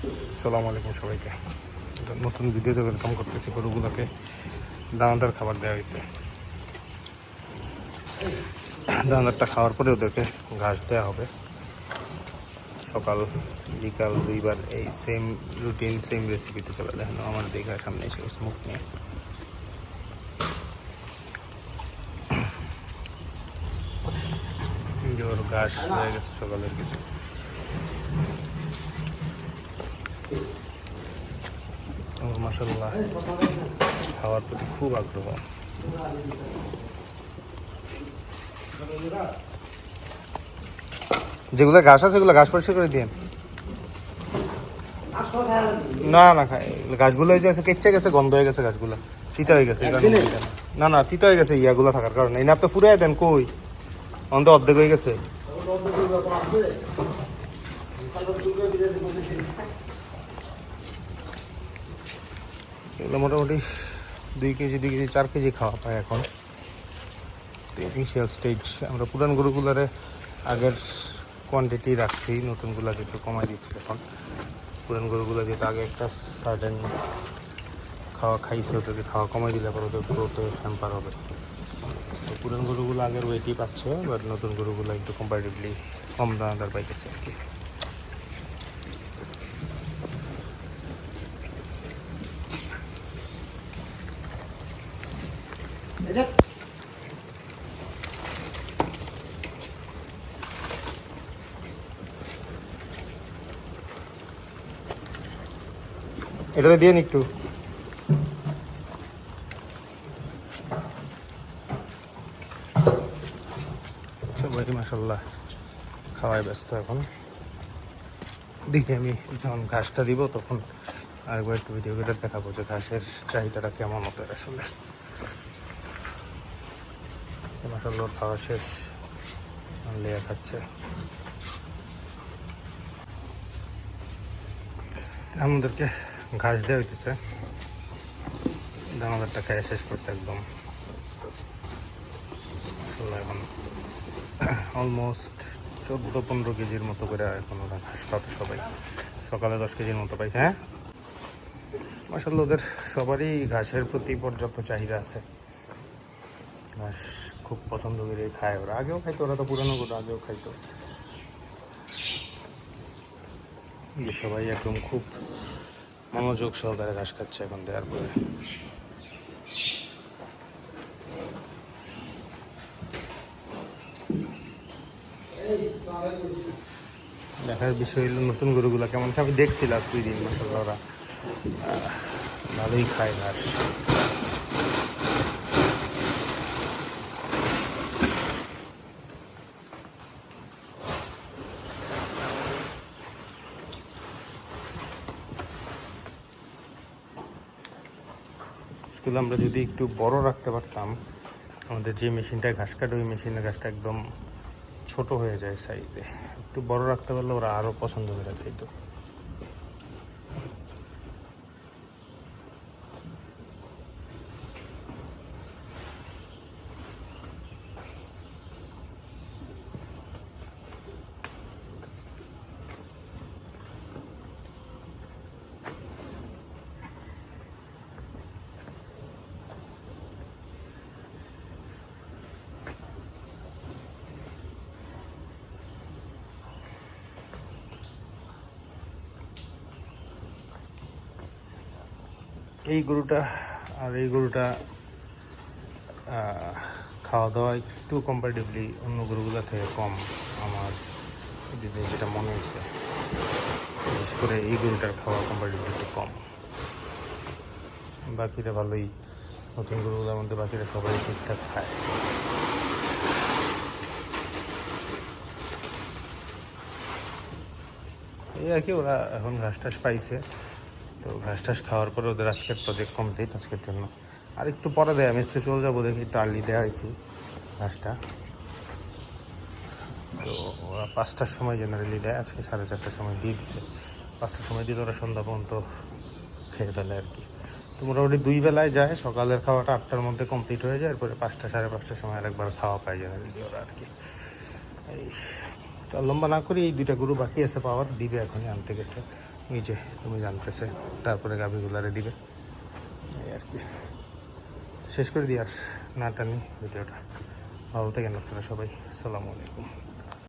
আসসালামু আলাইকুম সবাইকে। নতুন ভিডিওতে ওয়েলকাম করতেছি। গরুগুলোকে দানাদার খাবার দেওয়া হয়েছে। দানাদারটা খাওয়ার পরে ওদেরকে ঘাস দেওয়া হবে। সকাল বিকাল দুইবার এই সেম রুটিন সেম রেসিপিতে চলে। দেখেন আমার দেখা সামনে এসে গেছে মুখ নিয়ে। ওর ঘাস হয়ে গেছে সকালের কিছু। আমার মাশাআল্লাহ খাওয়ার প্রতি খুব আগ্রহ। যেগুলো ঘাস আছে সেগুলো ঘাস পরিষ্কার করে দিয়ে না না খাই। গাছগুলো যে আছে কেচে গেছে, গন্ধ হয়ে গেছে, গাছগুলো তিতা হয়ে গেছে। না না তিতা হয়ে গেছে ইয়াগুলো থাকার কারণে। এই নাপটা ফুরাই দেন কই অন্ত অর্ধেক হয়ে গেছে। এগুলো মোটামুটি 2 কেজি 4 কেজি খাওয়া পায় এখন। Initial stage. আমরা পুরান গরুগুলারে আগের কোয়ান্টিটি রাখছি, নতুনগুলা যেহেতু কমাই দিচ্ছি এখন। পুরান গরুগুলো যেহেতু আগে একটা সার্টেন খাওয়া খাইছে, ওদেরকে খাওয়া কমাই দিলে পর ওদের গ্রোথে হ্যাম্পার হবে। তো পুরান গরুগুলো আগের ওয়েটই পাচ্ছে, বাট নতুন গরুগুলো একটু কম্পারেটিভলি কম দানাদার পাইতেছে আর কি। এটা দিয়ে একটু সবাই মাশাআল্লাহ খাওয়ায় ব্যস্ত এখন। দেখি আমি যখন ঘাসটা দিব তখন আরেকবার একটু ভিডিও করে দেখাবো যে ঘাসের চাহিদাটা কেমন হতো আসলে। মাশাআল্লাহ খাওয়া শেষ, লেয়া খাচ্ছে। আমাদেরকে ঘাস দেওয়া হইতেছে, দানাদারটা খেয়ে শেষ করছে একদম। আসলে এখন অলমোস্ট 14-15 কেজির মতো করে এখন ওরা ঘাস পাবে সবাই। সকালে 10 কেজির মতো পাইছে। হ্যাঁ মাশাআল্লাহ ওদের সবারই ঘাসের প্রতি পর্যাপ্ত চাহিদা আছে। ঘাস খুব পছন্দ করে খায় ওরা। আগেও খাইতো, ওরা তো পুরানো গরু, আগেও খাইতো। সবাই একদম খুব মনোযোগ সহকারে ঘাস খাচ্ছে এখন দেওয়ার পরে। দেখার বিষয় হলো নতুন গরুগুলা কেমন খাবে। দেখছি লাস্ট 2 দিন মাশাআল্লাহ ওরা ভালোই খায় ঘাস। স্কুলে আমরা যদি একটু বড় রাখতে পারতাম, আমাদের যে মেশিনটায় ঘাস কাটে ওই মেশিনের ঘাসটা একদম ছোট হয়ে যায় সাইজে। একটু বড় রাখতে পারলে ওরা আরও পছন্দ করে খাইতো। এই গরুটা আর এই গরুটা খাওয়া দাওয়া একটু কম্পারেটিভলি অন্য গরুগুলো থেকে কম আমার যেটা মনে হয়েছে। বিশেষ করে এই গরুটার খাওয়া কম্পারেটিভলি একটু কম। বাকিরা ভালোই, নতুন গরুগুলোর মধ্যে বাকিরা সবাই ঠিকঠাক খায়। এই আর কি, ওরা এখন ঘাস টাস পাইছে, তো ঘাস টাস খাওয়ার পরে ওদের আজকের প্রজেক্ট কমপ্লিট আজকের জন্য। আর একটু পরে দেয়, আমি আজকে চলে যাবো, দেখি একটু আর্লি দেওয়া হয়েছি ঘাসটা। তো ওরা 5টার সময় জেনারেলি দেয়, আজকে 4:30টার সময় দিয়ে দিচ্ছে। 5টার সময় দিয়ে ওরা সন্ধ্যা পর্যন্ত খেয়ে ফেলে আর কি। তো মোটামুটি 2 বেলায় যায়, সকালের খাওয়াটা 8টার মধ্যে কমপ্লিট হয়ে যায়, এরপরে 5টা 5:30টার সময় আরেকবার খাওয়া পায় জেনারেলি ওরা আর কি। এই তো লম্বা না করে এই দুইটা গরু বাকি আছে পাওয়ার, দিবে এখনই, আনতে গেছে নিজে, তুমি জানতেছে, তারপরে গাভীগুলারে দিবে, এই আর কি। শেষ করে দিই আর না টানি ভিডিওটা। ভালো থাকেন আপনারা সবাই, আসসালামু আলাইকুম।